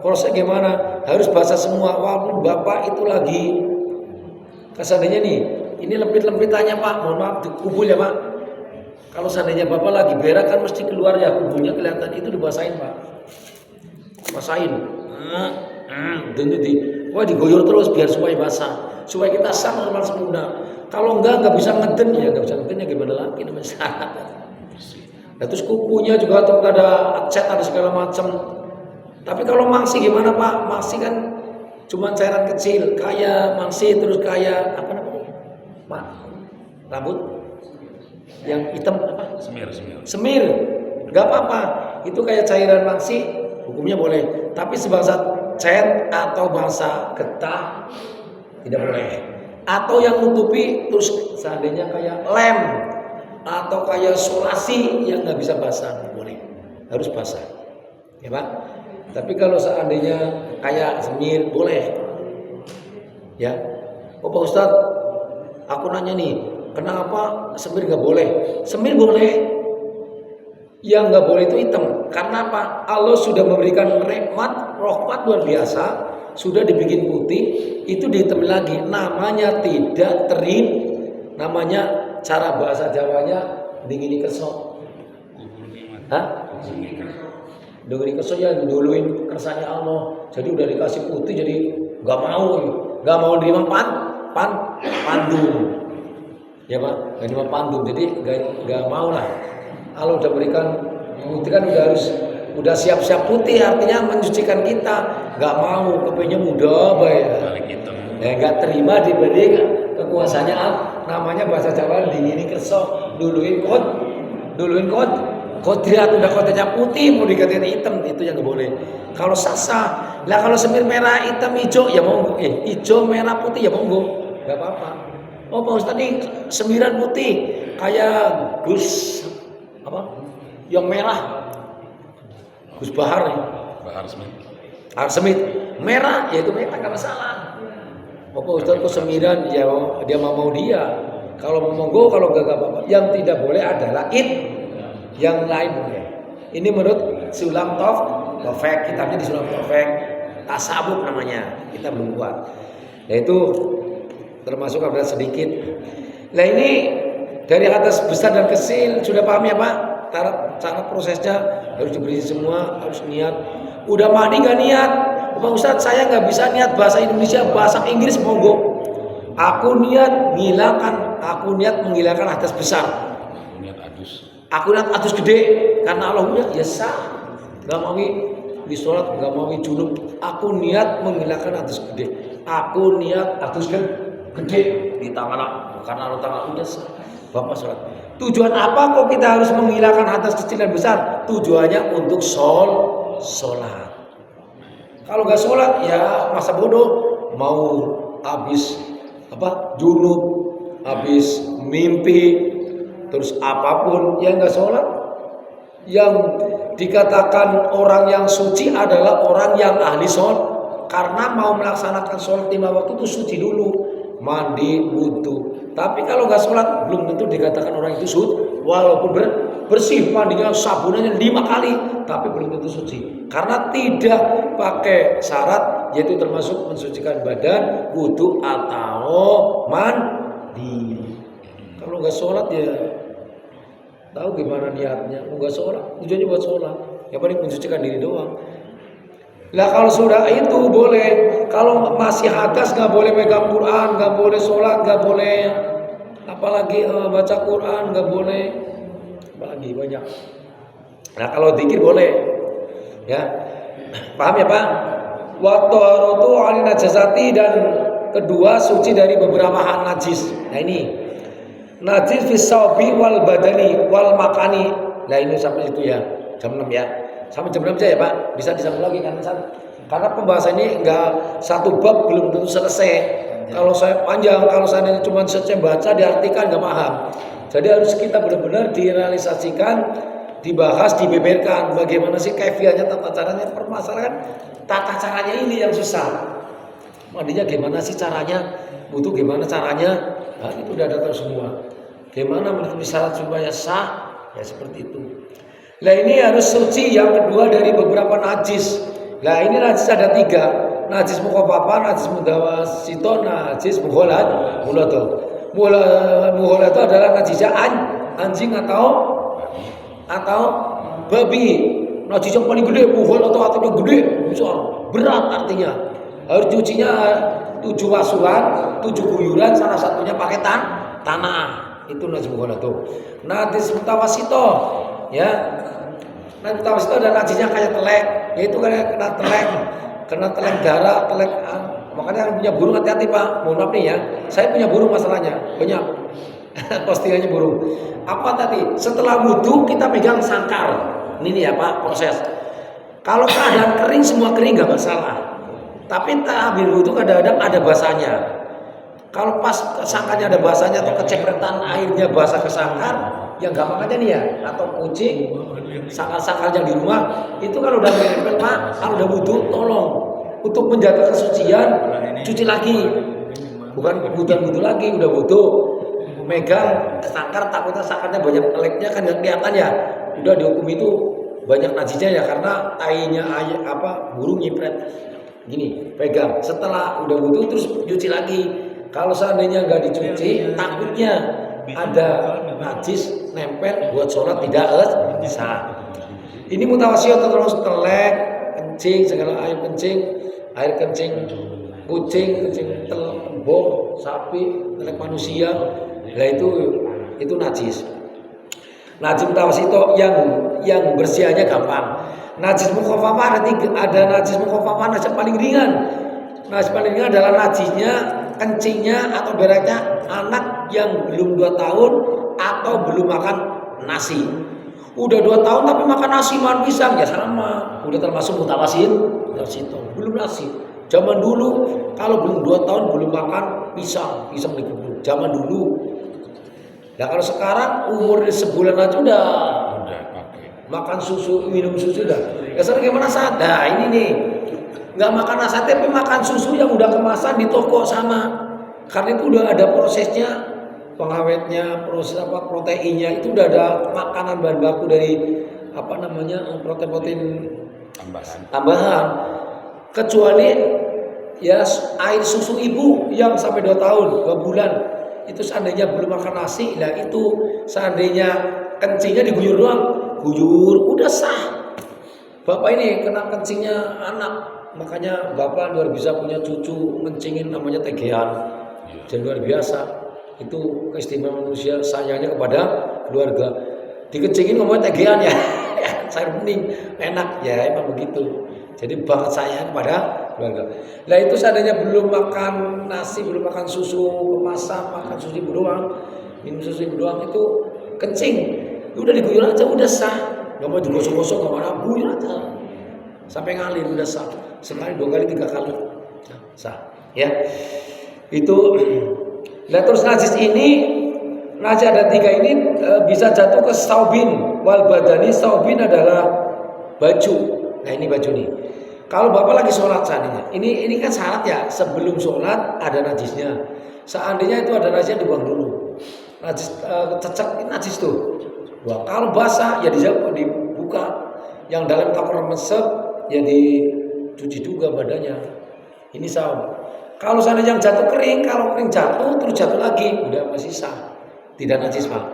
proses gimana? Harus bahasa semua. Walaupun Bapak itu lagi kesannya nih Ini lempit-lempitannya Pak, mohon maaf di kubul ya Pak. Kalau seandainya Bapak lagi berak kan mesti keluar ya kubulnya kelihatan, itu dibasahin Pak. Basahin. Dan digoyor terus biar supaya basah, supaya kita sah normal semula. Kalau enggak bisa ngeden ya, nggak bisa ngeden ya gimana lagi namanya syarat. Nah, terus kukunya juga tetap ada cat, ada segala macam. Tapi kalau mangsi gimana Pak? Mangsi kan cuma cairan kecil, kayak mangsi terus kayak apa namanya? Pak, rambut yang hitam apa? Semir. Nggak apa-apa. Itu kayak cairan mangsi, hukumnya boleh. Tapi sebangsa cat atau bangsa getah tidak boleh. Atau yang nutupi terus seandainya kayak lem atau kayak solasi yang nggak bisa basah, boleh, harus basah, ya Pak. Tapi kalau seandainya kayak semir boleh, ya. Oh Pak Ustadz, aku nanya nih, kenapa semir nggak boleh? Semir boleh, yang nggak boleh itu hitam. Karena apa? Allah sudah memberikan rahmat luar biasa, sudah dibikin putih, itu dihitam lagi. Namanya tidak terim, namanya cara bahasa Jawanya dingini kesok. Hah? Dingini kesok ya duluin kersanya Allah. Jadi udah dikasih putih jadi nggak mau nerima pandum. Ya Pak, nggak nerima pandum. Jadi nggak mau lah. Allah udah berikan putih kan udah siap-siap putih, artinya mensucikan kita. Nggak mau, kepengen muda baik. Nggak terima diberi kekuasaannya namanya bahasa Jawa dingini kesok, duluin kodriat udah kodratnya putih mau dikatain hitam, itu yang nggak boleh. Kalau sasa lah, kalau semir merah hitam hijau ya monggo, hijau merah putih ya monggo, nggak apa-apa. Oh Pak Ustadz nih semiran putih kayak Gus apa yang merah, Gus Bahar nih, Bahar Smith merah, ya itu merah nggak masalah. Bapak Ustadz kok semiran, ya dia mau dia. Kalau mau monggo, kalau enggak apa-apa. Yang tidak boleh adalah yang lain boleh. Ini menurut Sulam Taufik, kitabnya di Sulam Taufik, Tasawuf namanya. Kita belum buat. Nah itu termasuk ada sedikit. Nah ini dari atas besar dan kecil sudah paham ya Pak? Cara prosesnya harus diberi semua, harus niat. Udah mandi nggak niat? Pak Ustadz saya nggak bisa niat bahasa Indonesia, bahasa Inggris monggo. Aku niat menghilangkan hadas besar. Aku niat adus gede karena Allah punya ya sah. Gak mau di sholat, gak mau junub. Aku niat menghilangkan hadas gede. Aku niat adus gede di tangan karena Allah tangan udah sah. Bapak sholat. Tujuan apa kok kita harus menghilangkan hadas kecil dan besar? Tujuannya untuk sholat. Kalau nggak sholat ya masa bodoh, mau habis junub, habis mimpi, terus apapun yang nggak sholat. Yang dikatakan orang yang suci adalah orang yang ahli sholat, karena mau melaksanakan sholat 5 waktu itu suci dulu, mandi, wudu. Tapi kalau nggak sholat belum tentu dikatakan orang itu suci, walaupun bersih mandinya sabunannya 5 kali, tapi belum tentu suci karena tidak pakai syarat, yaitu termasuk mensucikan badan, wudu atau mandi. Kalau nggak sholat ya tahu gimana niatnya, nggak sholat tujuannya buat sholat, yang paling mensucikan diri doang. Lah kalau sudah itu boleh, kalau masih hadas nggak boleh megang Quran, nggak boleh sholat, nggak boleh apalagi baca Quran, nggak boleh apalagi banyak. Nah kalau zikir boleh, ya paham ya Pak? Waktu harotu alin najasati, dan kedua suci dari beberapa hal najis. Nah ini najis fisaubi wal badani wal makani. Nah ini sampai itu ya jam 6 ya. Sampai jam 6 aja ya Pak, bisa disambung lagi karena pembahasan ini enggak satu bab belum tentu selesai. Kalau saya panjang, kalau saya cuma saja baca diartikan enggak paham. Jadi harus kita benar-benar direalisasikan, dibahas, dibeberkan bagaimana sih kaifiahnya, tata caranya. Permasalahan tata caranya ini yang susah. Mandinya gimana sih caranya? Butuh gimana caranya? Nah, itu udah datang semua. Gimana memenuhi syarat supaya sah? Ya seperti itu. Nah ini harus suci yang kedua dari beberapa najis. Nah ini najis ada 3. Najis mukhafafah, najis mudawasito, najis mughalad. Muhola itu adalah najisnya anjing atau babi. Najis yang paling gede, muhol atau artinya gede, besar, berat artinya. Harus cucinya 7 wasuhan, 7 guyuran, salah satunya pakai tanah. Itu najis muhol itu. Najis mutawasito, ya. Najis mutawasito ada najisnya kayak telek, yaitu kena telek darah, makanya yang punya burung hati-hati Pak. Mohon maaf nih ya, saya punya burung masalahnya, banyak postingannya burung. Apa tadi? Setelah wudhu kita pegang sangkar. Ini nih ya Pak, proses. Kalau keadaan kering, semua kering nggak masalah. Tapi habis wudhu kadang-kadang ada basahnya. Kalau pas sangkarnya ada basahnya atau kecepretan airnya basah ke sangkar, yang gampang aja nih ya, atau kucing, sangkar-sangkar yang di rumah, itu kalau udah nempel Pak, kalau udah wudhu, tolong untuk menjaga kesucian, cuci lagi. Bukan wudhu lagi, udah wudhu, megang sangkar, takutnya sangkarnya banyak teleknya kan nggak kelihatan ya. Udah dihukum itu banyak najisnya ya karena tainya burung nyipret. Gini, pegang. Setelah udah wudhu terus cuci lagi. Kalau seandainya nggak dicuci, takutnya ada najis nempel buat sholat tidak sah. Ini mutawasiyah terus telek, kencing, segala air kencing, kucing, kencing telembok, sapi, telek manusia. Nah itu najis. Najis mutawasito yang bersihannya gampang. Najis mukhafafah ada najis mukhafafah, najis paling ringan. Najis paling ringan adalah najisnya, kencingnya atau beraknya anak yang belum 2 tahun atau belum makan nasi. Udah 2 tahun tapi makan nasi makan pisang ya sama. Udah termasuk mutawasito. Belum nasi. Zaman dulu kalau belum 2 tahun belum makan pisang dikubur. Zaman dulu. Nah kalau sekarang umur sebulan aja udah pakai. Makan susu, minum susu dah. Ya sekarang gimana saat? Nah ini nih, nggak makan nasi tapi makan susu yang udah kemasan di toko sama. Karena itu udah ada prosesnya, pengawetnya, proses proteinnya itu udah ada makanan bahan baku dari protein tambahan. Kecuali ya air susu ibu yang sampai 2 tahun, 2 bulan. Itu seandainya belum makan nasi, nah itu seandainya kencingnya diguyur doang, udah sah. Bapak ini kena kencingnya anak, makanya bapak luar biasa punya cucu kencingin namanya tegean, jadi luar biasa. Itu keistimewaan manusia, sayangnya kepada keluarga. Dikencingin ngomongnya tegean ya, sayur bening, enak ya emang begitu. Jadi banget sayang kepada keluarga. Nah itu seandainya belum makan nasi, belum makan susu kemasan, makan susu ibu doang, minum susu ibu doang itu kencing, udah diguyur aja udah sah. Gak mau digosok-gosok, gak mana guyur aja sampai ngalir udah sah. Sekali, 2 kali, 3 kali sah. Ya itu. Nah terus najis ada 3 ini bisa jatuh ke saubin wal badani. Saubin adalah baju. Nah ini baju nih. Kalau bapak lagi sholat seandainya, ini kan syarat ya, sebelum sholat ada najisnya. Seandainya itu ada najisnya dibuang dulu. Najis cecek ini najis tuh. Wah, kalau basah ya dibuka. Yang dalam takut mesep ya dicuci juga badannya. Ini saum. Kalau seandainya yang jatuh kering, kalau kering jatuh terus jatuh lagi, udah masih sah. Tidak najis Pak.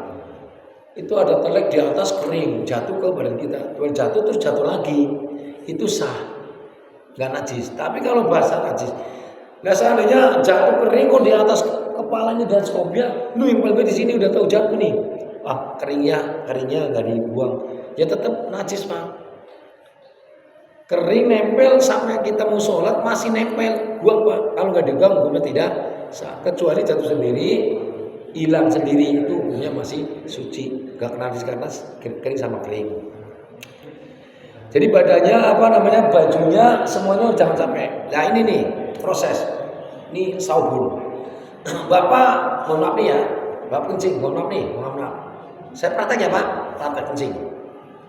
Itu ada telek di atas kering, jatuh ke badan kita. Kalau jatuh terus jatuh lagi, itu sah. Nggak najis. Tapi kalau basah najis. Nah seandainya jatuh kering kok di atas kepalanya dan skobia, yang paling di sini udah tahu jatuh nih. Keringnya nggak dibuang, ya tetap najis Pak. Kering nempel sampai kita mau sholat masih nempel, buang Pak. Kalau nggak dibuang hukumnya tidak sah. Kecuali jatuh sendiri, hilang sendiri itu hukumnya masih suci, nggak kena najis karena kering sama kering. Jadi badannya bajunya semuanya jangan sampai. Nah ini nih proses. Ini saubun. Bapak mohon maaf nih ya. Bapak kencing, mohon maaf. Saya praktek ya Pak, praktek kencing.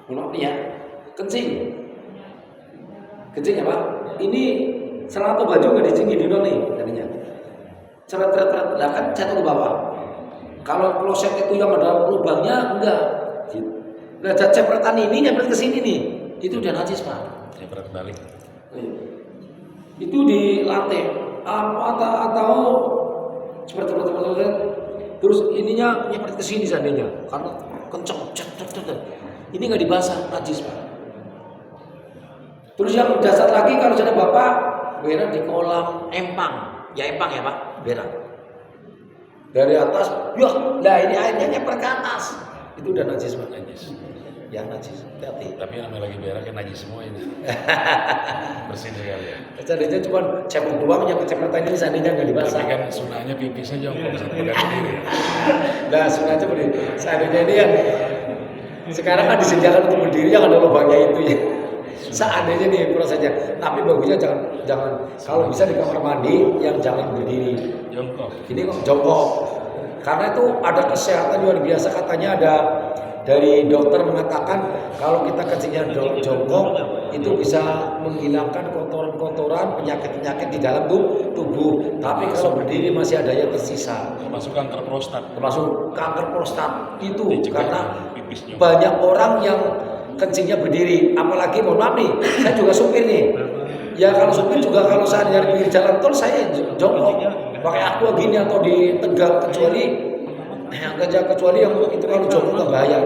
Mohon maaf nih ya. Kencing ya Pak. Ini celana atau baju nggak dicingin dulu nih tadinya. Cerat, lah kan jatuh ke bawah. Kalau kloset itu yang ada lubangnya enggak. Nah cepretan ini nyampe ke sini nih. Itu udah najis Pak. Saya pernah balik. Itu di lantai atau seperti terus ininya nyepet ke sini seandainya karena kenceng, ini nggak dibasah, najis Pak. Terus yang dasar lagi kalau sudah Bapak berak di kolam empang ya Pak, berak dari atas, nah ini airnya nyepet ke atas, itu udah najis Pak. Najis. Ya najis, hati. Tapi namanya lagi berak kan najis semua ini. Bersih sekali ya. Seandainya cuma cebok doang yang kecepetan ini seandainya nggak dibasah. Tapi kan sunahnya pipisnya jongkok satu pegang sendiri. Nah sunahnya berdiri. Seandainya ini yang sekarang kan disediakan untuk berdiri yang ada lubangnya itu ya. Seandainya nih prosesnya. Tapi bagusnya jangan kalau bisa di kamar mandi yang jangan berdiri. Jongkok. Ini kok jongkok. Karena itu ada kesehatan luar biasa, katanya ada dari dokter mengatakan kalau kita kencingnya jongkok itu bisa menghilangkan kotoran-kotoran, penyakit-penyakit di dalam tubuh. Tapi kalau berdiri masih ada yang tersisa. Termasuk kanker prostat. Termasuk kanker prostat itu Dicegah karena pipisnya. banyak orang yang kencingnya berdiri. Apalagi mohon maaf nih, saya juga supir nih. Ya kalau supir juga kalau saya nyari pinggir jalan tol saya jongkok. Pakai aqua gini atau di tegak kecuali yang itu kalau jongkok nggak bahaya.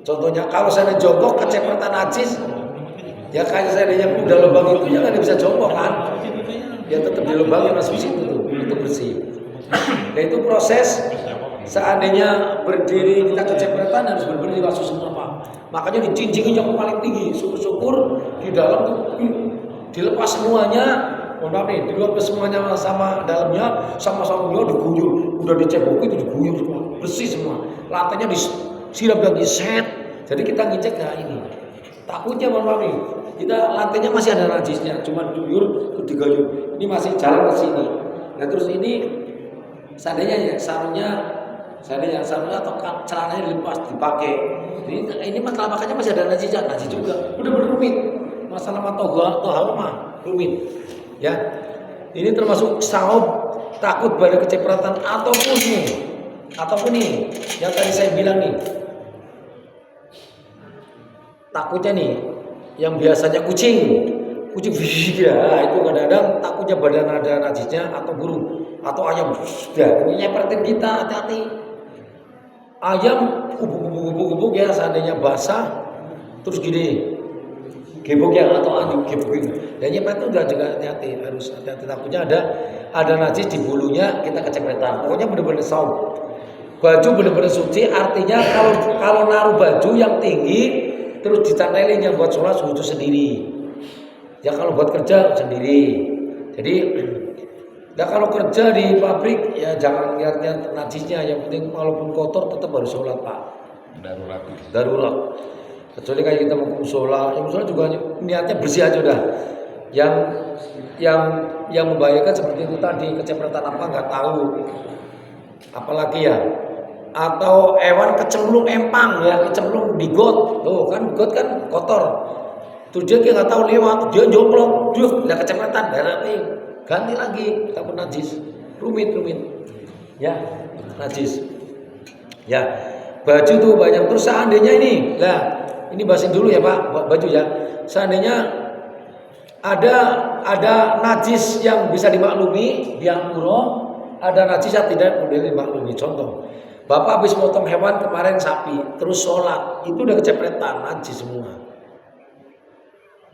Contohnya kalau saya jongkok kecepetan najis, ya kayak saya yang udah lubang itu ya nggak bisa jongkok kan, ya tetap di lubang yang masuk situ tuh, itu bersih. Nah itu proses seandainya berdiri kita kecepetan harus berdiri basuh semua Pak. Makanya dicincingin yang paling tinggi, syukur-syukur di dalam tuh dilepas semuanya. Mohon maaf nih, dilepas semuanya sama dalamnya, sama-sama diguyur, udah diceboki itu diguyur semua, bersih semua. Lantainya disiram lagi set. Jadi kita ngecek nah ini. Takutnya mohon maaf nih, kita lantainya masih ada najisnya, cuma diguyur, digayur. Ini masih jalan ke sini. Nah terus ini seandainya ya sarungnya atau celananya dilepas dipakai. Ini masalah makanya masih ada najis juga. Udah rumit. Masalah tohar mah rumit. Ya, ini termasuk saub takut pada kecepratan ataupun nih yang tadi saya bilang nih, takutnya nih yang biasanya kucing ya itu kadang-kadang takutnya badan ada najisnya atau burung atau ayam sudah nyepertin kita, hati-hati. Ayam gubuk ya seandainya basah terus gini gebok ya atau anjing gebok. Dan nyepet itu juga hati-hati, harus hati-hati, takutnya ada najis di bulunya kita kecepretan. Pokoknya benar-benar saum. Baju benar-benar suci, artinya kalau naruh baju yang tinggi terus ditantelin yang buat sholat suci sendiri. Ya kalau buat kerja sendiri. Jadi ya kalau kerja di pabrik ya jangan lihat najisnya, yang penting walaupun kotor tetap harus sholat Pak. Darurat. Kecuali kayak kita mau musola, yang musola juga niatnya bersih aja udah. Yang membahayakan seperti itu tadi, kecepretan apa nggak tahu. Apalagi ya, atau hewan kecemplung empang ya, kecemplung di got. Tuh kan got kan kotor. Tuh dia nggak tahu lewat, dia jomplok, udah kecepretan, berarti ganti lagi, takut najis, rumit. Ya, najis. Ya, baju tuh banyak. Terus seandainya ini bahasin dulu ya Pak, baju ya. Seandainya ada najis yang bisa dimaklumi, diampuro, ada najis yang tidak boleh dimaklumi. Contoh, Bapak habis potong hewan kemarin sapi, terus sholat, itu udah kecepretan, najis semua.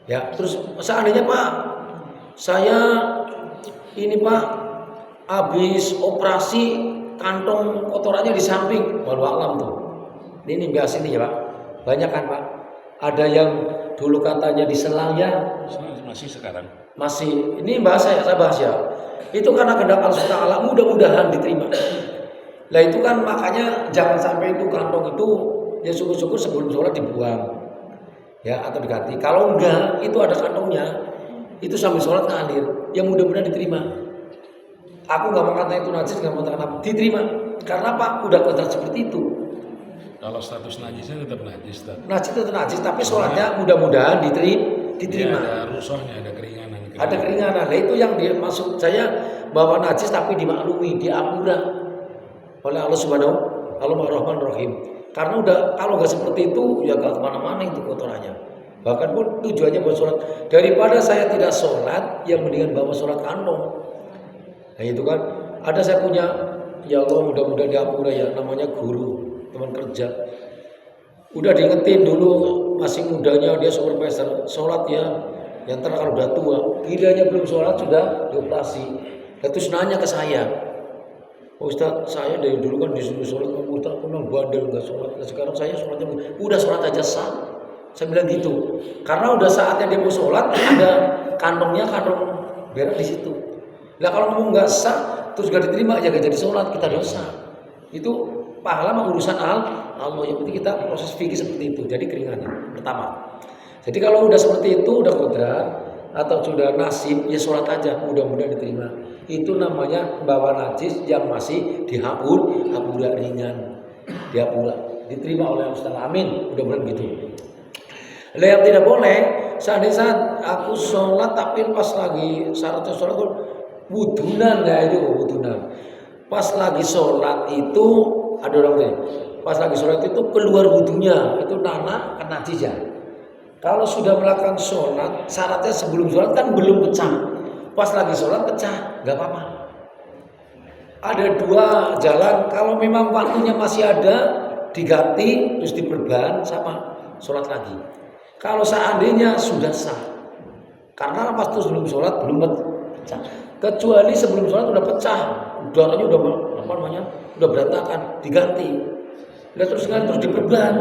Ya, terus seandainya Pak, saya ini Pak habis operasi kantong kotorannya di samping, walau alam tuh. Ini biasa ini ya Pak. Banyak kan Pak, ada yang dulu katanya diselang ya, masih sekarang. Masih, ini bahasa ya, saya bahas ya. Itu karena kehendak Allah Subhanahu, mudah-mudahan diterima. Lah itu kan makanya jangan sampai itu kantong itu ya syukur-syukur sebelum sholat dibuang, ya atau diganti. Kalau enggak, itu ada kantongnya, itu sambil sholat ngalir, yang mudah-mudahan diterima. Aku nggak mengatakan itu najis, nggak mengatakan apa, diterima. Karena Pak udah kontrak seperti itu. Kalau status najisnya tetap najis, najis tetap najis, tapi sholatnya mudah-mudahan diterima. Ya, ada rusuhnya, ada keringanan. Ada keringanan. Nah itu yang dia maksud saya bahwa najis tapi dimaklumi, diampura oleh Allah Subhanahu Rahim. Karena kalau nggak seperti itu ya nggak kemana-mana itu kotorannya. Bahkan pun tujuannya buat sholat. Daripada saya tidak sholat, yang mendingan bawa sholat kantong. Nah itu kan ada saya punya ya Allah mudah-mudahan diampura ya, namanya guru, teman kerja. Udah diingetin dulu masih mudanya dia supervisor, sholat ya. Yang ntar kalau udah tua, gilanya belum sholat sudah dioperasi. Dan terus nanya ke saya, oh, Ustaz, saya dari dulu kan disuruh sholat, kamu tak pernah bandel nggak sholat. Nah, sekarang saya sholatnya udah sholat aja sah. Saya bilang gitu, karena udah saatnya dia mau sholat, ada kantong berak di situ. Nah kalau kamu nggak sah, terus gak diterima, ya gak jadi sholat, kita dosa. Itu pahala mah urusan Allah. Yang penting kita proses fikih seperti itu. Jadi keringanan pertama. Jadi kalau udah seperti itu, udah kodrat atau sudah nasib, ya sholat aja, mudah-mudahan diterima. Itu namanya bawa najis yang masih dihapura ringan, dihapura, diterima oleh Allah Taala. Amin. Mudah-mudahan gitu. Yang tidak boleh, saat aku sholat tapi pas lagi syaratnya sholat wudunan ya itu wudunan. Pas lagi sholat itu ada orang nih. Pas lagi sholat itu keluar wudunya itu nana kena najis ya. Kalau sudah melakukan sholat, syaratnya sebelum sholat kan belum pecah. Pas lagi sholat pecah, nggak apa-apa. Ada dua jalan. Kalau memang waktunya masih ada, diganti terus diperban sama sholat lagi. Kalau seandainya sudah sah, karena pas itu sebelum sholat belum pecah. Kecuali sebelum sholat udah pecah, darahnya udah apa namanya, udah berantakan, diganti. Dan terus diperban.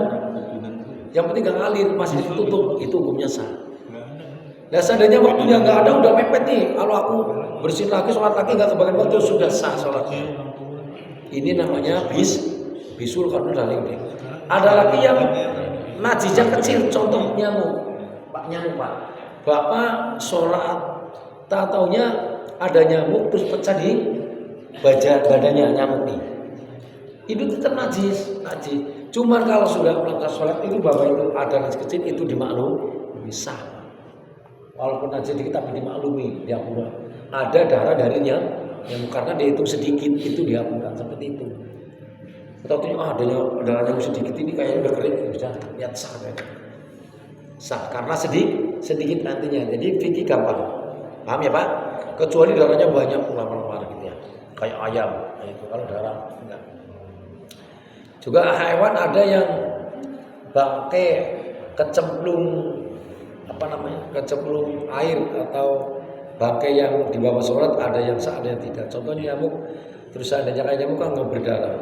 Yang penting gak ngalir, masih ditutup, itu hukumnya sah. Nah seandainya waktunya nggak ada, udah mepet nih. Kalau aku bersihin lagi, sholat lagi nggak kebagian waktu, sudah sah sholatnya. Ini namanya bisul karena daling. Ada lagi yang najisnya kecil, contoh nyamuk. Pak nyamuk pak. Bapak sholat, tak taunya ada nyamuk terus pecah di badannya nyamuk nih. Itu tetap najis. Cuman kalau sudah melakukan sholat itu bapak itu ada najis kecil itu dimaklumi bisa. Walaupun najis dikit tapi dimaklumi dihapura. Ada darah darinya yang karena dia itu sedikit itu dihapura seperti itu. Atau adanya darahnya sedikit ini kayaknya udah kering bisa lihat sah kan. Sah karena sedikit nantinya. Jadi fikih gampang. Paham ya Pak? Kecuali darahnya banyak keluar gitu ya. Kayak ayam. Nah, itu kalau darah enggak. Juga hewan ada yang bangkai kecemplung kecemplung air atau bangkai yang di bawah sholat, ada yang sah, ada yang tidak. Contohnya nyamuk, terus ada nyamuk kan nggak berdarah.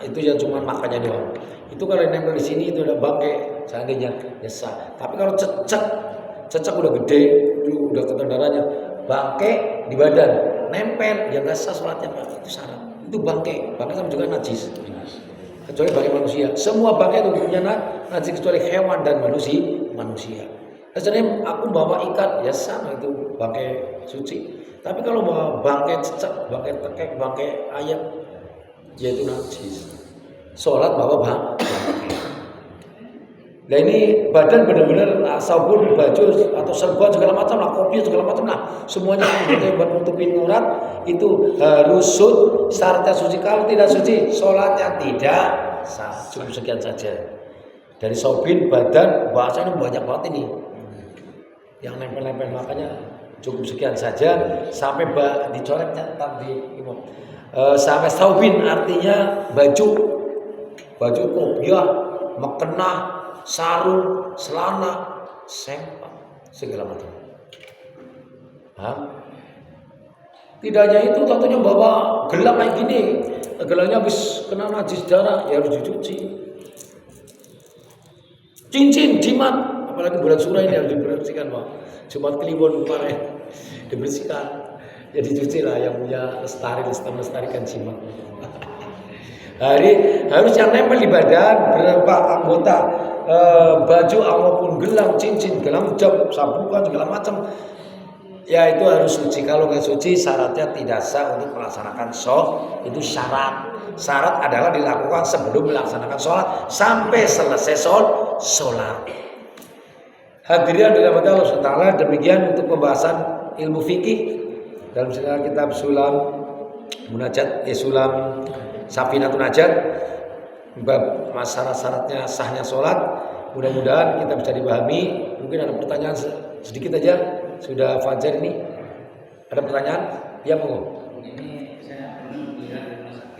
Itu ya cuma makannya doang. Itu kalau nempel di sini itu ada bangkai, seandainya ya sah. Tapi kalau cecak udah gede, udah ketan darahnya, bangkai di badan, nempel, ya nggak sah sholatnya Pak. Itu syarat. Itu bangkai sama juga najis. Kecuali bangkai manusia. Semua bangkai itu punya najis kecuali hewan dan manusia. Sebenarnya aku bawa ikan ya sama itu bangkai suci. Tapi kalau bawa bangkai cecak, bangkai tekek, bangkai ayam, ya itu najis. Sholat bawa bangkai. Nah ini badan benar-benar sabun, baju atau serban segala macam lah, kopi segala macam lah, semuanya buat nutupin aurat itu harus syaratnya suci. Kalau tidak suci, sholatnya tidak sah. Cukup sekian saja. Dari sobin badan bahasanya banyak banget ini. Yang nempel-nempel makanya cukup sekian saja sampai dicoretnya tadi sampai saubin artinya baju kopiah, mukena, sarung, celana, sempak, segala macam. Tidak hanya itu, tentunya bawa gelang kayak gini, gelangnya habis kena najis darah ya harus dicuci. Cincin, jimat, apalagi bulan surah ini harus dibersihkan Pak. Jumat Kliwon kemarin dibersihkan. Ya dicuci lah yang punya melestarikan jimat. Harus yang nempel di badan berapa anggota, baju maupun gelang, cincin, gelang jam, sabukan segala macam. Ya itu harus suci. Kalau nggak suci syaratnya tidak sah untuk melaksanakan sholat. Itu syarat. Syarat adalah dilakukan sebelum melaksanakan sholat sampai selesai sholat. Hadirin dirahmati Allah Subhanahu. Demikian untuk pembahasan ilmu fikih dalam kitab Sulam Munajat, Sulam Safinatun Najat, bab masalah syaratnya sahnya sholat. Mudah-mudahan kita bisa dipahami. Mungkin ada pertanyaan sedikit aja. Sudah fajar ini. Ada pertanyaan? Ya monggo. Ini saya pernah melihat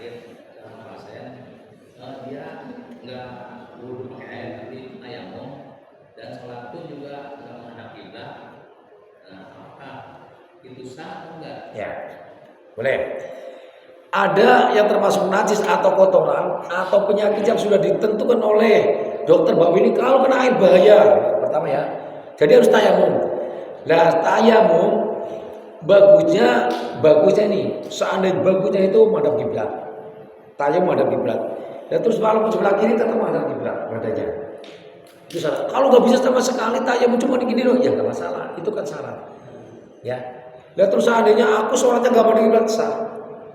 itu sah atau enggak? Ya, boleh. Ada yang termasuk najis atau kotoran atau penyakit yang sudah ditentukan oleh dokter bahwa ini kalau kena air bahaya. Pertama ya. Jadi harus tayamum. Nah, tayamum bagusnya nih. Seandainya bagusnya itu madhab kiblat. Tayamum madhab kiblat. Dan terus walaupun sebelah kiri tetap madhab kiblat badannya. Itu syarat. Kalau nggak bisa sama sekali tayamum cuma gini loh, ya nggak masalah. Itu kan syarat. Ya. Dan terus seandainya aku sholatnya nggak madhab kiblat sah.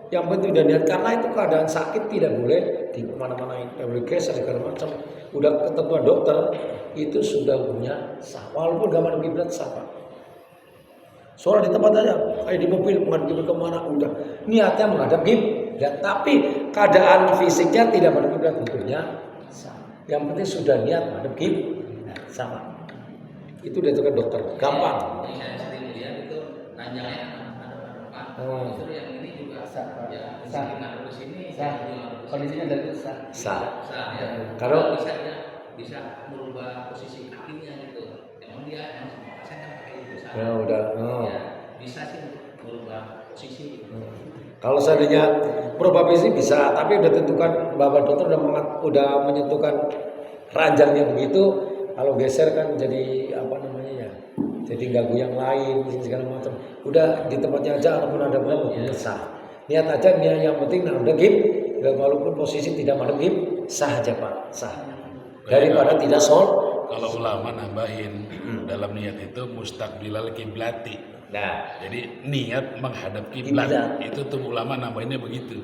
Yang penting udah niat karena itu keadaan sakit tidak boleh di mana-manain, tidak boleh geser segala macam. Udah ketentuan dokter itu sudah punya sah. Walaupun gak madhab kiblat sah Pak. Sholat di tempat aja, kayak di mobil menghadap kiblat kemana udah niatnya menghadap kiblat, tapi keadaan fisiknya tidak menghadap kiblat tentunya sah. Yang penting sudah niat menghadap kiblat sama. Itu udah ditentukan dokter, gampang. Yang saya sering lihat itu nanjangnya ada justru yang ini juga sah. Ya, sah. Di sini Kondisinya dari sah. Sah. Sah ya. Kalau bisa merubah posisi kakinya gitu. Emang dia yang semua pasien kan pakai itu sah. ya udah. Ya, bisa sih untuk merubah posisi gitu. Kalau seandainya merubah posisi bisa, tapi udah tentukan bapak dokter udah menyentuhkan ranjangnya begitu. Kalau geser kan jadi apa namanya ya? Jadi ganggu yang lain segala macam. Udah di tempatnya aja ataupun ada berapa sah. Niat aja niat yang penting nang kiblat walaupun posisi tidak madhab kiblat sah aja Pak, sah. Daripada tidak Kalau ulama nambahin dalam niat itu mustaqbilal kiblati. Nah, Jadi niat menghadap kiblat. Itu tuh ulama nambahinnya begitu.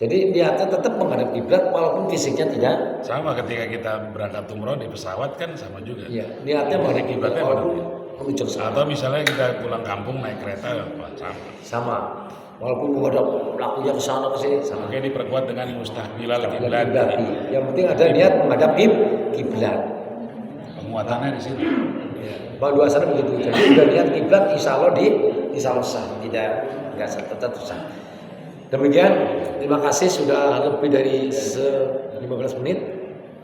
jadi niatnya tetap menghadap kiblat walaupun fisiknya tidak. Sama ketika kita berangkat umroh di pesawat kan sama juga. Iya, niatnya menghadap kiblat Kiblatnya walaupun menghadap. menuju ke sana. Atau misalnya kita pulang kampung naik kereta sama. Sama. Walaupun menghadap pelakunya ke sana ke sini sama. Oke diperkuat dengan mustaqbilal Kiblat. kiblat. Yang penting ada niat menghadap kiblat. Penguatannya di situ. Bang dua sana begitu. Jadi udah niat kiblat insya Allah sah, tidak sah, tetap sah. Demikian, terima kasih sudah lebih dari 15 menit.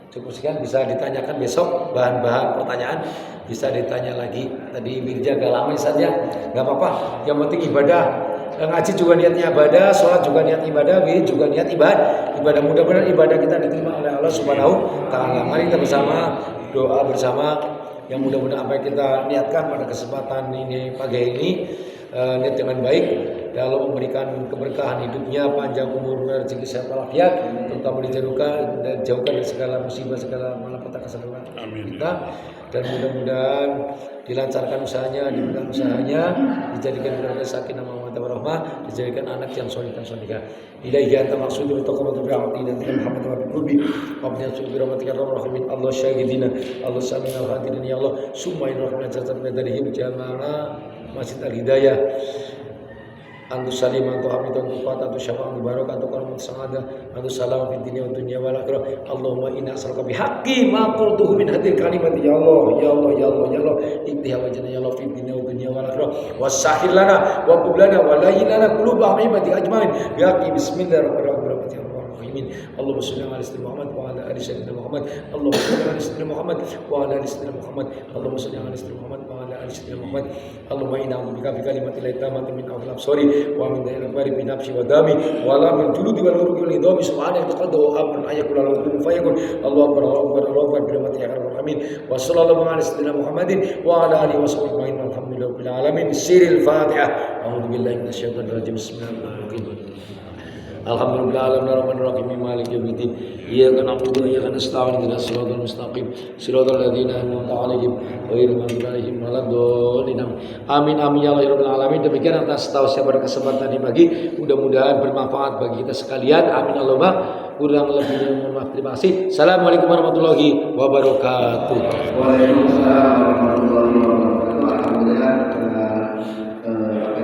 Cukup sekian, bisa ditanyakan besok bahan-bahan pertanyaan, bisa ditanya lagi. Tadi Mirja agak lama saja, nggak apa-apa. Yang penting ibadah. Ngaji juga niatnya ibadah, sholat juga niat ibadah, wirid juga niat ibadah. Mudah-mudahan ibadah kita diterima oleh Allah Subhanahu wa Ta'ala. Mari kita bersama doa bersama yang mudah-mudahan apa yang kita niatkan pada kesempatan ini pagi ini niat dengan baik dalam memberikan keberkahan hidupnya, panjang umur, rezeki, sehat walafiat, terutama dijauhkan dan jauhkan dari segala musibah, segala malapetaka segala kita, dan mudah-mudahan dilancarkan usahanya, dimudahkan usahanya, dijadikan keluarga sakinah mawaddah warahmah, dijadikan anak yang soleh dan solehah. Ilaihi anta maqsudur taqabbal bi'amati dan Muhammad wa biqurbi wa bi rahmatika rahmin Allah syahidina Allah samina al-hadirin ya Allah summa inna rahmatan jazat badarihim jama'ana Masjid Al-Hidayah antu salim antu hamid antu fat antu syafa antu barak antu karam antu sa'adah antu salam fid dunya wa dunya wal akhirah Allahumma inna as'aluka bihaqqi ma qultuhu min hadhil kalimati ya Allah ya Allah ya Allah ya Allah iktiha wajana ya Allah fid dunya wa dunya wal akhirah wasahhil lana wa qub lana wa layyin lana quluba ibadi ajmain bihaqqi bismillahirrahmanirrahim Allahumma shalli ala sayyidina Muhammad wa ala ali sayyidina Muhammad Allahumma shalli ala sayyidina Muhammad wa ala ali sayyidina Muhammad Allahumma shalli ala sayyidina Muhammad wa ala ali sayyidina Muhammad Allahumma inna a'udzubika bi kalimati la tamati min awfil absari wa min dairil bari bi nafsi wa dami wa la min juludi wal uruqi wal idami subhanaka taqaddu wa amrun ayakul lahu kun fayakun Allahu akbar Allahu akbar Allahu akbar bi rahmatika ya rabbal alamin wa sallallahu ala sayyidina Muhammadin wa ala alihi wa sahbihi walhamdulillahi rabbil alamin sirril fatihah a'udzu billahi minasyaitonir rajim bismillahirrahmanirrahim Alhamdulillah alamin maliki yaumiddin iyyaka na'budu wa iyyaka nasta'in ihdinas siratal mustaqim siratal ladzina an'amta 'alaihim ghairil maghdubi 'alaihim waladdallin amin amin ya rabbal alamin. Demikian atas tausiah pada kesempatan ini pagi, mudah-mudahan bermanfaat bagi kita sekalian. Amin Allahumma. Kurang lebihnya mohon maaf. Terima kasih. Assalamualaikum warahmatullahi wabarakatuh. Waalaikumsalam warahmatullahi wabarakatuh.